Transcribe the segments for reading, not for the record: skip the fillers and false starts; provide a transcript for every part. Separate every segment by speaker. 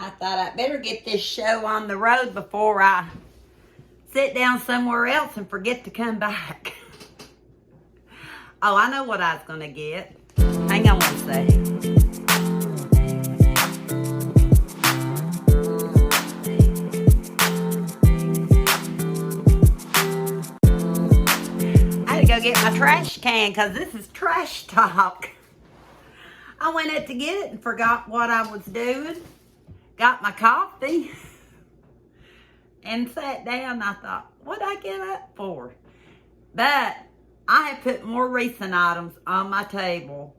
Speaker 1: I thought I'd better get this show on the road before I sit down somewhere else and forget to come back. Oh, I know what I was going to get. Hang on one second. I had to go get my trash can because this is trash talk. I went out to get it and forgot what I was doing. Got my coffee and sat down. I thought, what'd I get up for? But I have put more recent items on my table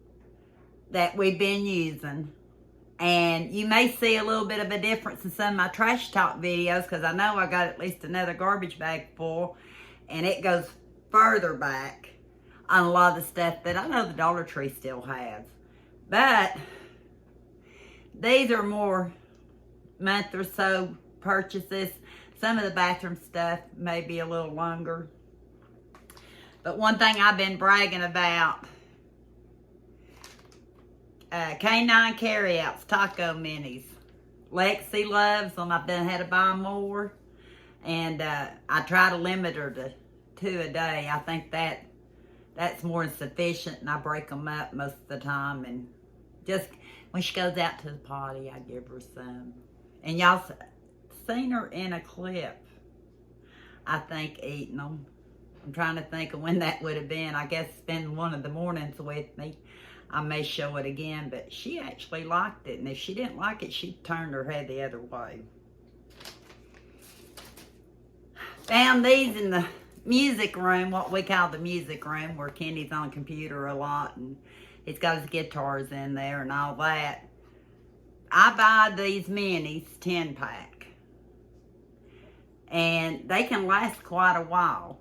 Speaker 1: that we've been using. And you may see a little bit of a difference in some of my trash talk videos because I know I got at least another garbage bag full. And it goes further back on a lot of the stuff that I know the Dollar Tree still has. But these are more month or so purchases. Some of the bathroom stuff may be a little longer. But one thing I've been bragging about, K9 carryouts, taco minis. Lexi loves them. I've done had to buy more. And I try to limit her to 2 a day. I think that's more than sufficient, and I break them up most of the time. And just when she goes out to the potty, I give her some. And y'all seen her in a clip, I think, eating them. I'm trying to think of when that would have been. I guess spend one of the mornings with me. I may show it again, but she actually liked it. And if she didn't like it, she turned her head the other way. Found these in the music room, what we call the music room, where Kenny's on the computer a lot. And he's got his guitars in there and all that. I buy these minis, 10-pack. And they can last quite a while.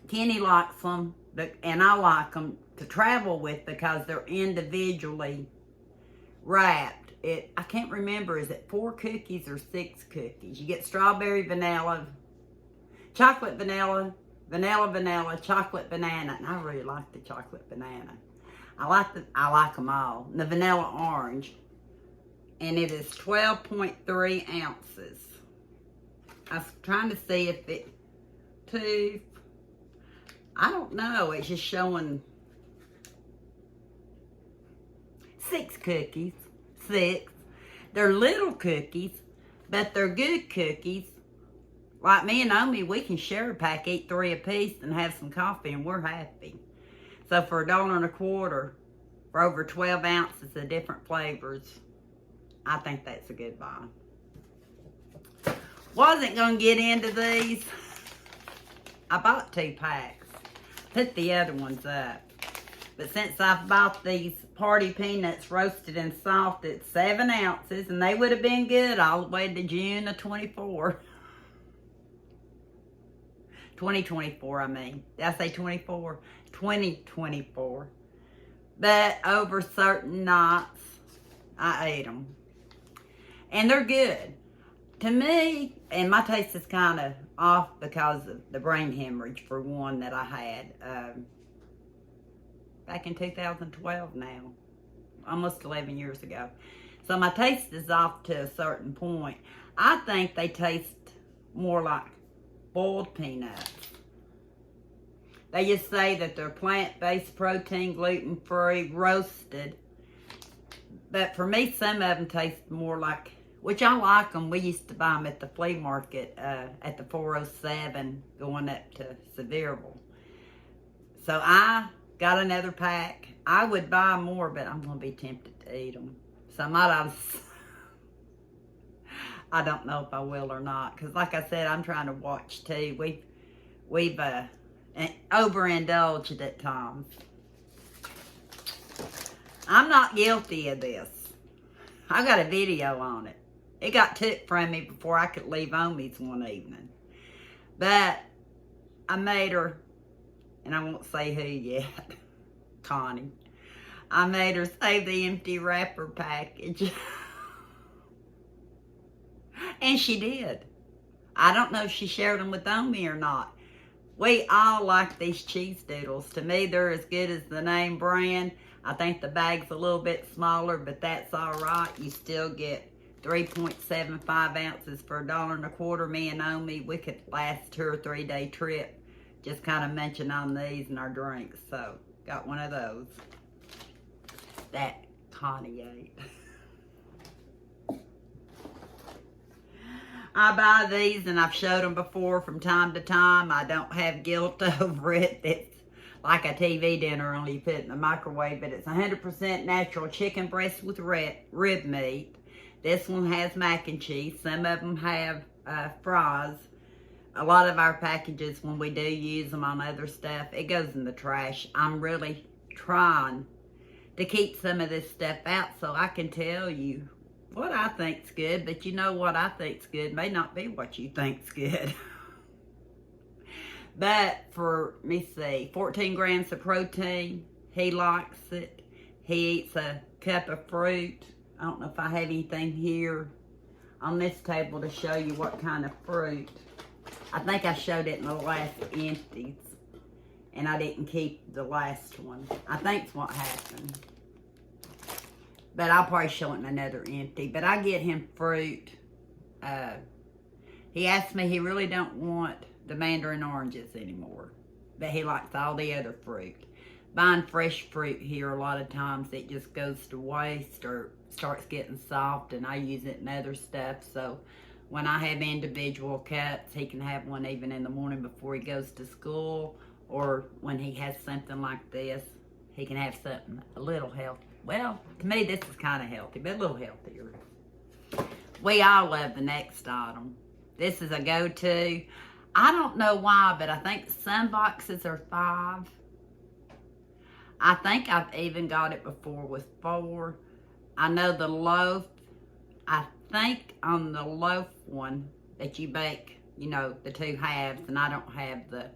Speaker 1: Kenny likes them, and I like them to travel with because they're individually wrapped. I can't remember, is it 4 cookies or 6 cookies? You get strawberry, vanilla, chocolate vanilla, vanilla, chocolate banana. And I really like the chocolate banana. I like them all. And the vanilla orange. And it is 12.3 ounces. I was trying to see if it, I don't know. It's just showing 6 cookies. 6. They're little cookies, but they're good cookies. Like me and Omi, we can share a pack, eat 3 apiece, and have some coffee, and we're happy. So for $1.25, for over 12 ounces of different flavors, I think that's a good buy. Wasn't going to get into these. I bought 2 packs. Put the other ones up. But since I've bought these party peanuts roasted and soft at 7 ounces, and they would have been good all the way to June of 24. 2024, I mean. Did I say 24? 2024. But over certain nights, I ate them. And they're good. To me, and my taste is kind of off because of the brain hemorrhage, for one, that I had back in 2012 now. Almost 11 years ago. So my taste is off to a certain point. I think they taste more like boiled peanuts. They just say that they're plant-based, protein, gluten-free, roasted. But for me, some of them taste more like, which I like them. We used to buy them at the flea market at the 407 going up to Sevierville. So I got another pack. I would buy more, but I'm going to be tempted to eat them. So I might have, I don't know if I will or not. Because like I said, I'm trying to watch too. We've overindulged at times. I'm not guilty of this. I got a video on it. It got took from me before I could leave Omi's one evening. But I made her, and I won't say who yet, Connie. I made her save the empty wrapper package. And she did. I don't know if she shared them with Omi or not. We all like these cheese doodles. To me, they're as good as the name brand. I think the bag's a little bit smaller, but that's all right. You still get 3.75 ounces for $1.25. Me and Naomi, we could last 2 or 3 day trip. Just kind of munching on these and our drinks. So, got one of those. That Connie ate. I buy these and I've showed them before from time to time. I don't have guilt over it. It's like a TV dinner, only you put it in the microwave. But it's 100% natural chicken breast with rib meat. This one has mac and cheese. Some of them have fries. A lot of our packages, when we do use them on other stuff, it goes in the trash. I'm really trying to keep some of this stuff out so I can tell you what I think's good, but you know what I think's good may not be what you think's good. But for, let me see, 14 grams of protein. He likes it. He eats a cup of fruit. I don't know if I have anything here on this table to show you what kind of fruit. I think I showed it in the last empties, and I didn't keep the last one. I think's what happened. But I'll probably show it in another empty. But I get him fruit. He asked me he really don't want the mandarin oranges anymore. But he likes all the other fruit. Buying fresh fruit here, a lot of times it just goes to waste or starts getting soft, and I use it in other stuff. So when I have individual cuts, he can have one even in the morning before he goes to school, or when he has something like this, he can have something a little healthy. Well, to me, this is kind of healthy, but a little healthier. We all love the next item. This is a go-to. I don't know why, but I think some boxes are 5. I think I've even got it before with 4. I know the loaf, I think on the loaf one that you bake, you know, the 2 halves, and I don't have the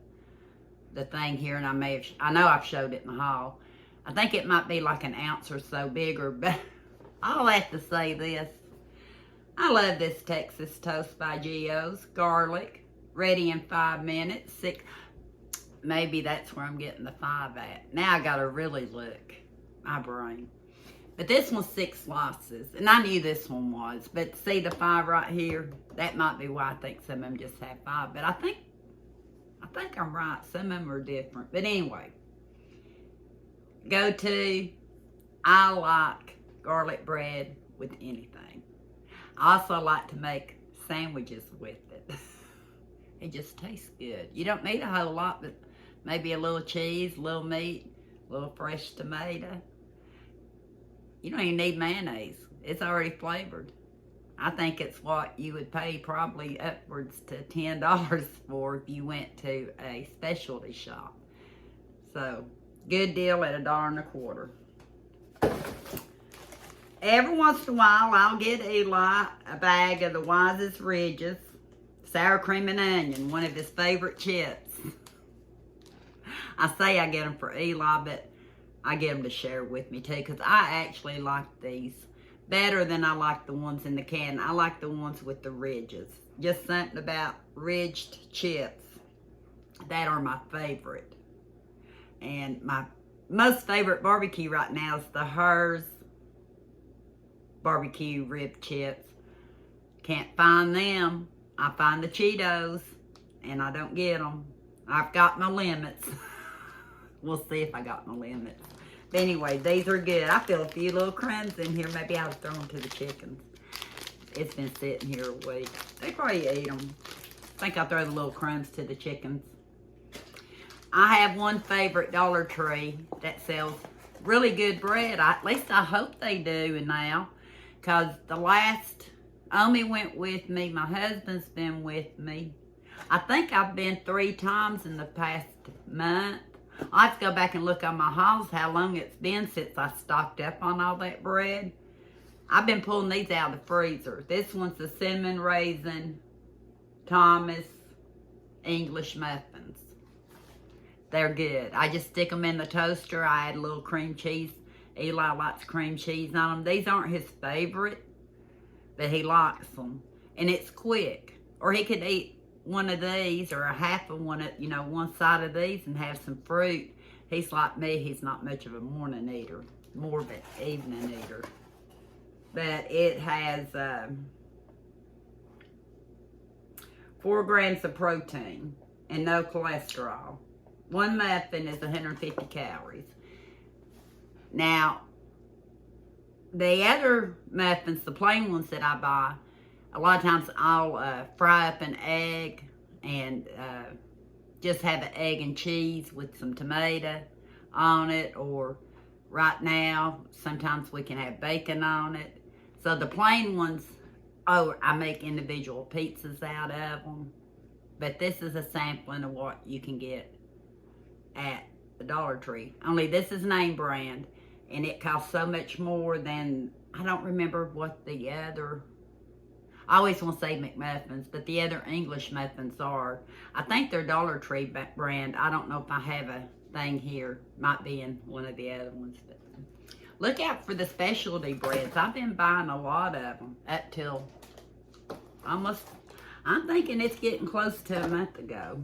Speaker 1: thing here, and I know I've showed it in the haul. I think it might be like an ounce or so bigger, but I'll have to say this. I love this Texas Toast by Gio's. Garlic, ready in 5 minutes. 6, maybe that's where I'm getting the 5 at. Now I gotta really look, my brain. But this one's 6 slices, and I knew this one was, but see the 5 right here? That might be why I think some of them just have 5, but I think I'm right. Some of them are different, but anyway. Go to, I like garlic bread with anything. I also like to make sandwiches with it. It just tastes good. You don't need a whole lot, but maybe a little cheese, a little meat, a little fresh tomato. You don't even need mayonnaise. It's already flavored. I think it's what you would pay probably upwards to $10 for if you went to a specialty shop. So, good deal at $1.25. Every once in a while, I'll get Eli a bag of the Wisest Ridges, sour cream and onion, one of his favorite chips. I say I get them for Eli, but I get them to share with me too, because I actually like these better than I like the ones in the can. I like the ones with the ridges. Just something about ridged chips that are my favorite. And my most favorite barbecue right now is the Hers barbecue rib chips. Can't find them. I find the Cheetos, and I don't get them. I've got my limits. We'll see if I got my limits. But anyway, these are good. I feel a few little crumbs in here. Maybe I'll throw them to the chickens. It's been sitting here a week. They probably eat them. I think I'll throw the little crumbs to the chickens. I have one favorite Dollar Tree that sells really good bread. At least I hope they do now. Because the last, Omi went with me. My husband's been with me. I think I've been 3 times in the past month. I have to go back and look on my hauls how long it's been since I stocked up on all that bread. I've been pulling these out of the freezer. This one's the cinnamon raisin Thomas English muffins. They're good. I just stick them in the toaster. I add a little cream cheese. Eli likes cream cheese on them. These aren't his favorite, but he likes them. And it's quick. Or he could eat one of these or a half of one, you know, one side of these and have some fruit. He's like me. He's not much of a morning eater. More of an evening eater. but it has 4 grams of protein and no cholesterol. One muffin is 150 calories. Now, the other muffins, the plain ones that I buy, a lot of times I'll fry up an egg and just have an egg and cheese with some tomato on it, or right now, sometimes we can have bacon on it. So the plain ones, oh, I make individual pizzas out of them. But this is a sampling of what you can get at the Dollar Tree. Only this is name brand, and it costs so much more than, I don't remember what the other, I always want to say McMuffins, but the other English muffins are. I think they're Dollar Tree brand. I don't know if I have a thing here. Might be in one of the other ones. But look out for the specialty breads. I've been buying a lot of them up till almost, I'm thinking it's getting close to a month ago.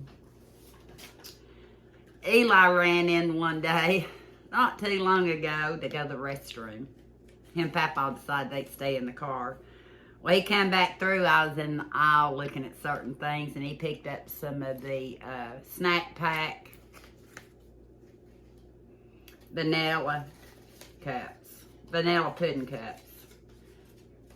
Speaker 1: Eli ran in one day, not too long ago, to go to the restroom. Him and Papa decided they'd stay in the car. Well, he came back through. I was in the aisle looking at certain things, and he picked up some of the snack pack vanilla cups, vanilla pudding cups.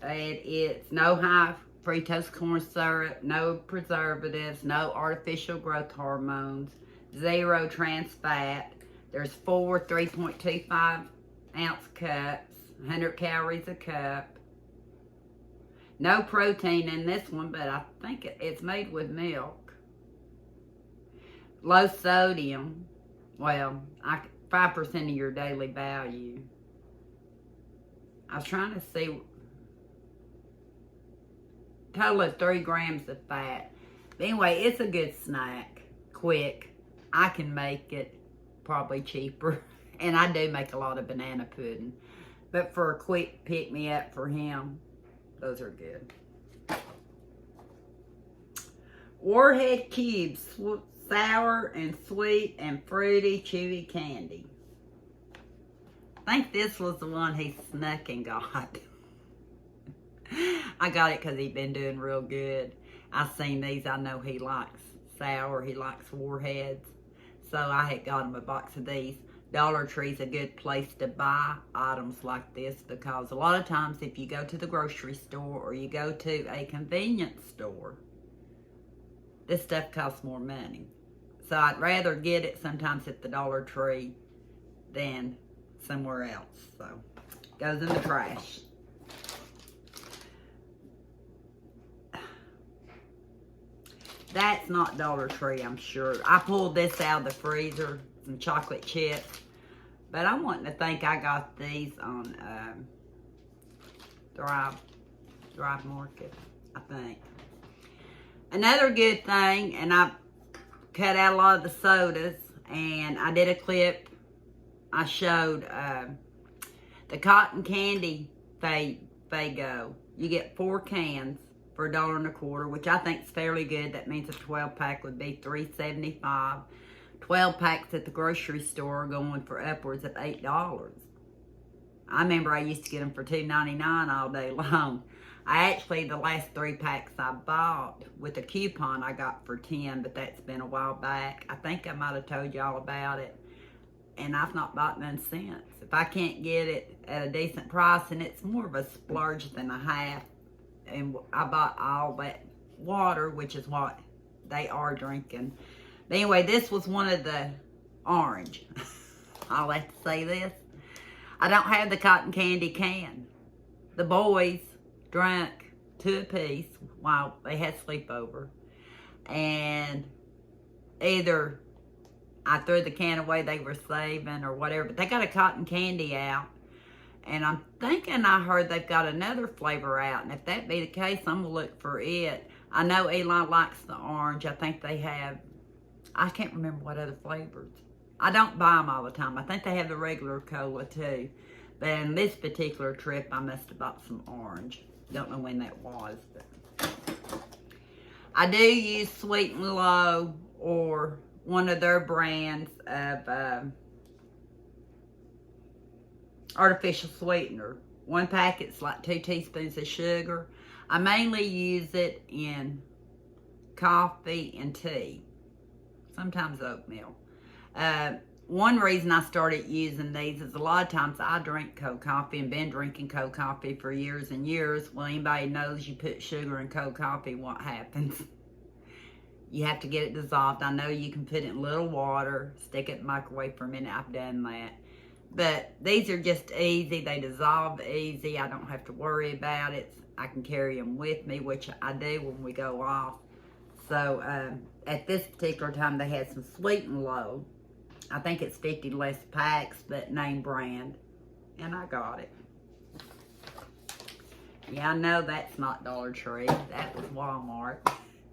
Speaker 1: It's no high fructose corn syrup, no preservatives, no artificial growth hormones, 0 trans fat. There's 4 3.25 ounce cups, 100 calories a cup. No protein in this one, but I think it's made with milk. Low sodium. Well, 5% of your daily value. I was trying to see. Total of 3 grams of fat. But anyway, it's a good snack. Quick. I can make it probably cheaper. And I do make a lot of banana pudding. But for a quick pick-me-up for him, those are good. Warhead Cubes. Sour and sweet and fruity chewy candy. I think this was the one he snuck and got. I got it because he'd been doing real good. I seen these. I know he likes sour. He likes Warheads. So I had got him a box of these. Dollar Tree's a good place to buy items like this, because a lot of times if you go to the grocery store or you go to a convenience store, this stuff costs more money. So I'd rather get it sometimes at the Dollar Tree than somewhere else. So it goes in the trash. That's not Dollar Tree, I'm sure. I pulled this out of the freezer, some chocolate chips. But I'm wanting to think I got these on Drive Market, I think. Another good thing, and I cut out a lot of the sodas, and I did a clip. I showed the cotton candy Faygo. You get 4 cans for $1.25, which I think is fairly good. That means a 12-pack would be $3.75. 12 packs at the grocery store are going for upwards of $8. I remember I used to get them for $2.99 all day long. I actually, the last 3 packs I bought with a coupon I got for $10, but that's been a while back. I think I might have told you all about it, and I've not bought none since. If I can't get it at a decent price, and it's more of a splurge than a half, and I bought all that water, which is what they are drinking. But anyway, this was one of the orange. I'll have to say this. I don't have the cotton candy can. The boys drank 2 apiece while they had sleepover. And either I threw the can away they were saving or whatever. But they got a cotton candy out. And I'm thinking I heard they've got another flavor out. And if that be the case, I'm going to look for it. I know Eli likes the orange. I think they have, I can't remember what other flavors. I don't buy them all the time. I think they have the regular cola too. But in this particular trip, I must have bought some orange. Don't know when that was. But I do use Sweet and Low or one of their brands of artificial sweetener. One packet's like 2 teaspoons of sugar. I mainly use it in coffee and tea. Sometimes oatmeal. One reason I started using these is a lot of times I drink cold coffee and been drinking cold coffee for years and years. Well, anybody knows you put sugar in cold coffee, what happens? You have to get it dissolved. I know you can put it in a little water, stick it in the microwave for a minute. I've done that. But these are just easy. They dissolve easy. I don't have to worry about it. I can carry them with me, which I do when we go off. So at this particular time, they had some Sweet and Low. I think it's 50 less packs, but name brand. And I got it. Yeah, I know that's not Dollar Tree. That was Walmart.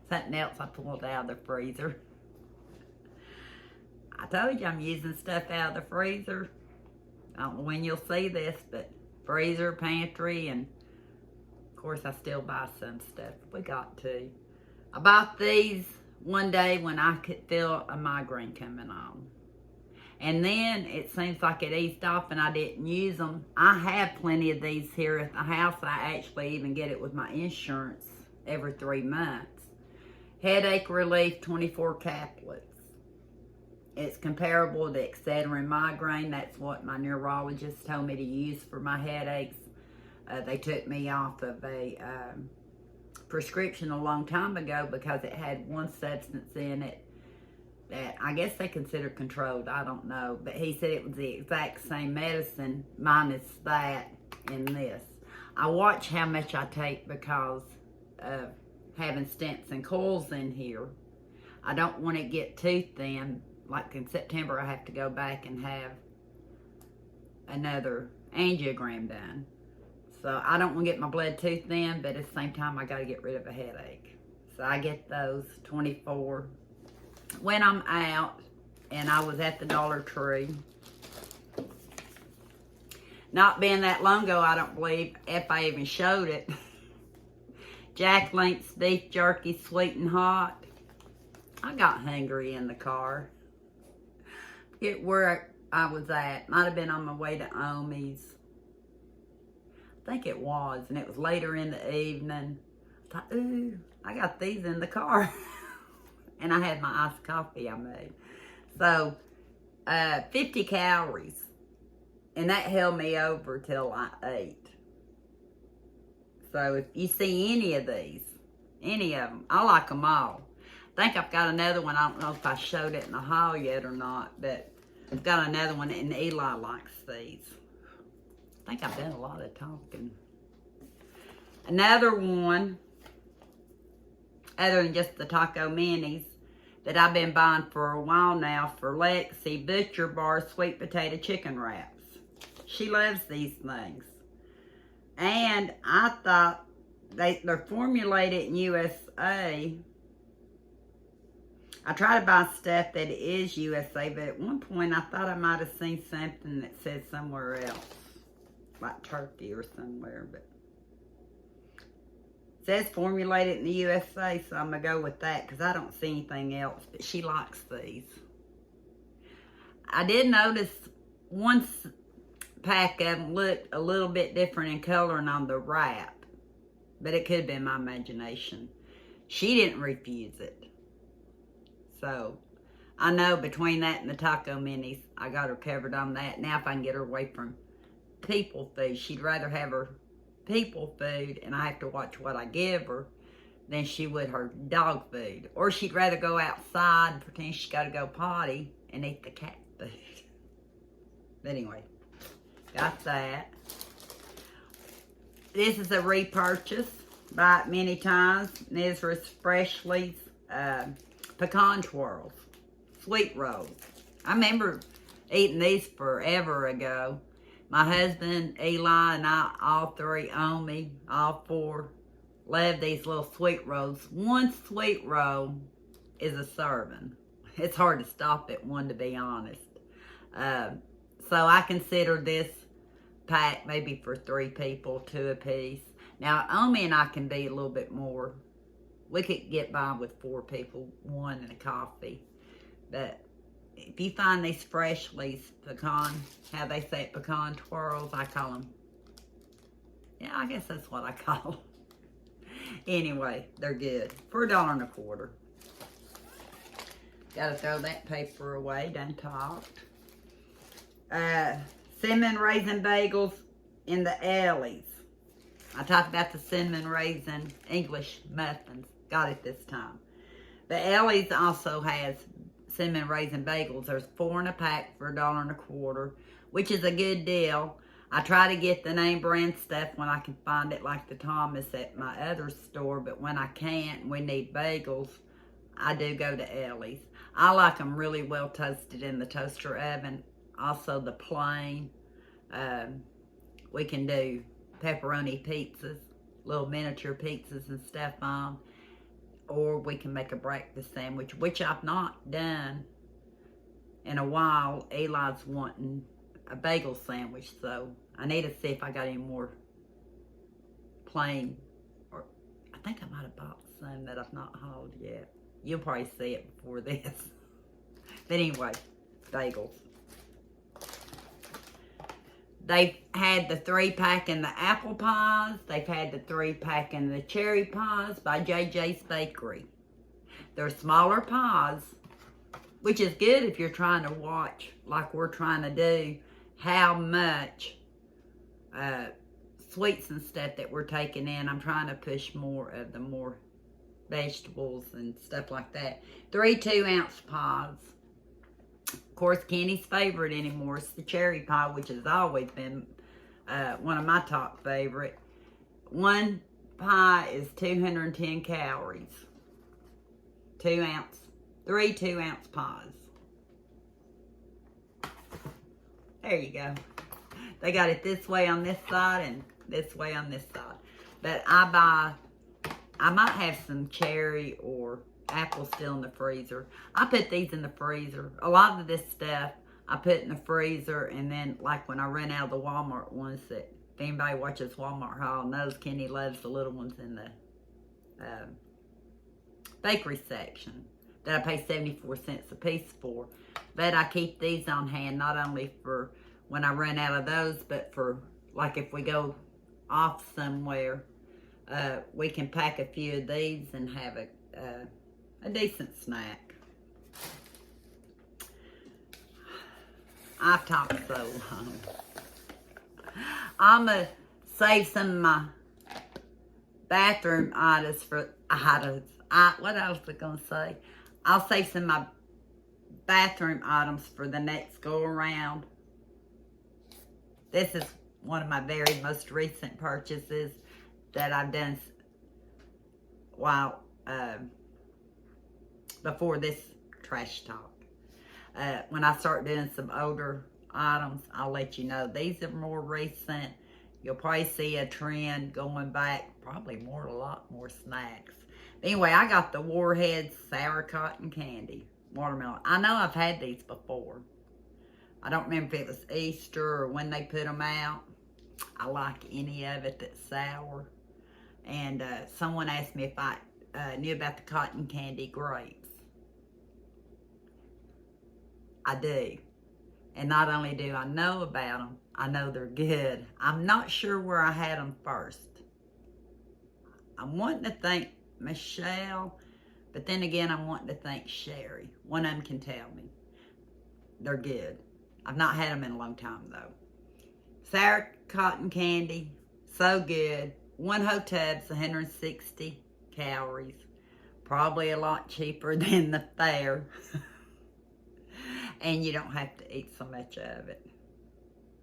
Speaker 1: Something else I pulled out of the freezer. I told you I'm using stuff out of the freezer. I don't know when you'll see this, but freezer, pantry, and of course I still buy some stuff. We got to. I bought these one day when I could feel a migraine coming on. And then it seems like it eased off and I didn't use them. I have plenty of these here at the house. I actually even get it with my insurance every 3 months. Headache relief, 24 caplets. It's comparable to Excedrin migraine. That's what my neurologist told me to use for my headaches. They took me off of a prescription a long time ago because it had one substance in it that I guess they consider controlled. I don't know. But he said it was the exact same medicine minus that in this. I watch how much I take because of having stents and coils in here. I don't want to get too thin. Like in September, I have to go back and have another angiogram done. So I don't want to get my blood too thin, but at the same time, I got to get rid of a headache. So I get those 24 when I'm out, and I was at the Dollar Tree. Not being that long ago, I don't believe if I even showed it. Jack Link's beef jerky, sweet and hot. I got hungry in the car. Forget where I was at. Might have been on my way to Omi's. I think it was, and it was later in the evening. I thought, ooh, I got these in the car. And I had my iced coffee I made. So, 50 calories. And that held me over till I ate. So, if you see any of these, any of them, I like them all. I think I've got another one. I don't know if I showed it in the haul yet or not, but I've got another one, and Eli likes these. I think I've done a lot of talking. Another one, other than just the taco minis, that I've been buying for a while now for Lexi, Butcher Bar sweet potato chicken wraps. She loves these things. And I thought they're formulated in USA. I try to buy stuff that is USA, but at one point I thought I might have seen something that said somewhere else. Like Turkey or somewhere, but it says formulated in the USA, so I'm going to go with that because I don't see anything else, but she likes these. I did notice one pack of them looked a little bit different in coloring on the wrap, but it could have been my imagination. She didn't refuse it. So, I know between that and the taco minis, I got her covered on that. Now if I can get her away from people food, she'd rather have her people food, and I have to watch what I give her, than she would her dog food. Or she'd rather go outside and pretend she's got to go potty and eat the cat food. But anyway, got that. This is a repurchase. Buy it many times. These are Freshly's Pecan Twirls. Sweet rolls. I remember eating these forever ago. My husband, Eli, and I, all three own me, all four, love these little sweet rolls. One sweet roll is a serving. It's hard to stop at one, to be honest. So I consider this pack maybe for 3 people, 2 apiece. Now, Omi and I can be a little bit more. We could get by with 4 people, 1 and a coffee. But if you find these Freshly's pecan, how they say it, pecan twirls, I call them Yeah, I guess that's what I call them. Anyway, they're good. For $1.25. Gotta throw that paper away, done talked. Cinnamon raisin bagels in the Ellie's. I talked about the cinnamon raisin English muffins. Got it this time. The Ellie's also has cinnamon raisin bagels. There's 4 in a pack for $1.25, which is a good deal. I try to get the name brand stuff when I can find it, like the Thomas at my other store, but when I can't and we need bagels, I do go to Ellie's. I like them really well toasted in the toaster oven. Also the plain. We can do pepperoni pizzas, little miniature pizzas and stuff on. Or we can make a breakfast sandwich, which I've not done in a while. Eli's wanting a bagel sandwich, so I need to see if I got any more plain. Or I think I might have bought some that I've not hauled yet. You'll probably see it before this. But anyway, bagels. They've had the 3-pack in the apple pies. They've had the 3-pack in the cherry pies by JJ's Bakery. They're smaller pies, which is good if you're trying to watch, like we're trying to do, how much sweets and stuff that we're taking in. I'm trying to push more of the more vegetables and stuff like that. 3 2-ounce pies. Of course, Kenny's favorite anymore is the cherry pie, which has always been one of my top favorite. 1 pie is 210 calories. 3 2-ounce pies. There you go. They got it this way on this side and this way on this side. But I might have some cherry or apple still in the freezer. I put these in the freezer. A lot of this stuff I put in the freezer, and then like when I run out of the Walmart ones, that if anybody watches Walmart haul knows Kenny loves the little ones in the bakery section that I pay 74 cents a piece for. But I keep these on hand not only for when I run out of those, but for like if we go off somewhere, we can pack a few of these and have a decent snack. I've talked so long. I'm going to save some of my bathroom items for what else was I going to say? I'll save some of my bathroom items for the next go around. This is one of my very most recent purchases that I've done while before this trash talk. When I start doing some older items, I'll let you know. These are more recent. You'll probably see a trend going back, probably a lot more snacks. Anyway, I got the Warhead Sour Cotton Candy Watermelon. I know I've had these before. I don't remember if it was Easter or when they put them out. I like any of it that's sour. And someone asked me if I knew about the cotton candy grapes. I do. And not only do I know about them, I know they're good. I'm not sure where I had them first. I'm wanting to think Michelle, but then again, I'm wanting to think Sherry. One of them can tell me. They're good. I've not had them in a long time, though. Sour cotton candy, so good. 1 whole tub's 160 calories. Probably a lot cheaper than the fair. And you don't have to eat so much of it.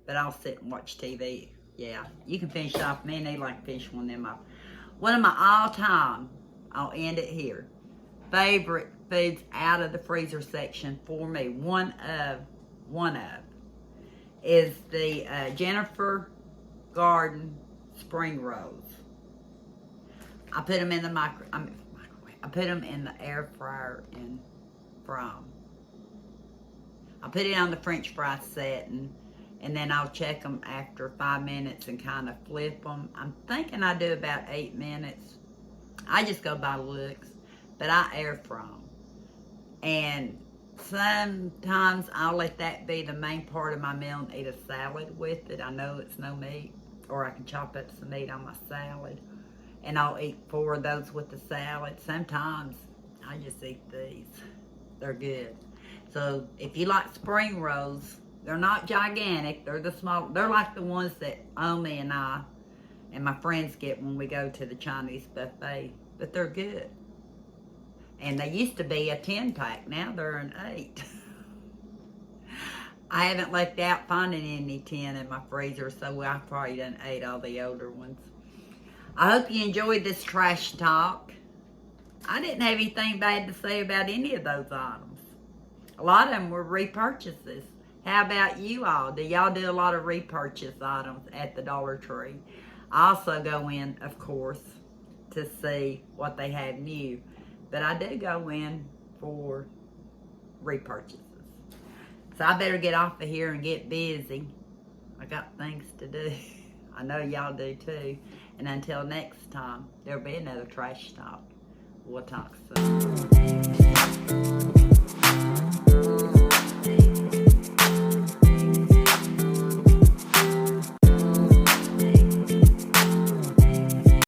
Speaker 1: But I'll sit and watch TV. Yeah, you can finish off. Me and Eli can finish one of them off. One of my all-time, I'll end it here, favorite foods out of the freezer section for me, one of, is the Jennifer Garden spring rolls. I put them in the microwave. I put them in the air fryer and fry them. I put it on the French fry setting, and then I'll check them after 5 minutes and kind of flip them. I'm thinking I do about 8 minutes. I just go by looks, but I air fry them. And sometimes I'll let that be the main part of my meal and eat a salad with it. I know it's no meat. Or I can chop up some meat on my salad. And I'll eat 4 of those with the salad. Sometimes I just eat these. They're good. So if you like spring rolls, they're not gigantic. They're the small. They're like the ones that Omi and I and my friends get when we go to the Chinese buffet. But they're good. And they used to be a 10-pack. Now they're an 8. I haven't lucked out finding any 10 in my freezer, so I probably done ate all the older ones. I hope you enjoyed this trash talk. I didn't have anything bad to say about any of those items. A lot of them were repurchases. How about you all? Do y'all do a lot of repurchase items at the Dollar Tree? I also go in, of course, to see what they have new. But I do go in for repurchases. So I better get off of here and get busy. I got things to do. I know y'all do too. And until next time, there'll be another trash talk. We'll talk soon.